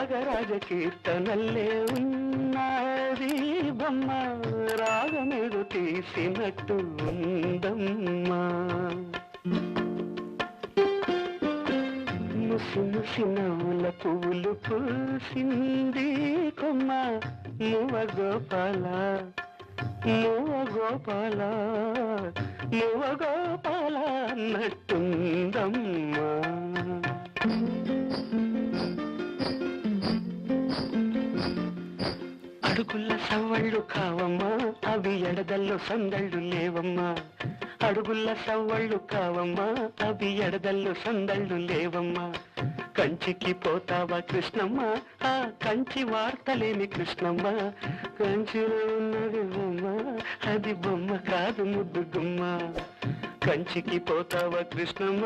త్యాగరాజ కీర్తనల్లే ఉన్నది బొమ్మ, రాగమేదో తీసినట్టు ఉందమ్మా. ముసి ముసి నవ్వుల పువ్వులు పూసింది కొమ్మ, మువ గోపాల మువ గోపాల మువ గోపాల అన్నట్టుందమ్మా. అడుగుల సవ్వళ్ళు కావమ్మా, అవి ఎడదల్లో సందళ్ళు లేవమ్మా. అడుగుల సవ్వళ్ళు కావమ్మా, అవి ఎడదల్లో సందళ్ళు లేవమ్మా. కంచికి పోతావా కృష్ణమ్మ, ఆ కంచి వార్తలేని కృష్ణమ్మ. కంచిలో ఉన్నది బొమ్మ, అది బొమ్మ కాదు ముద్దు గుమ్మ. కంచికి పోతావా కృష్ణమ్మ.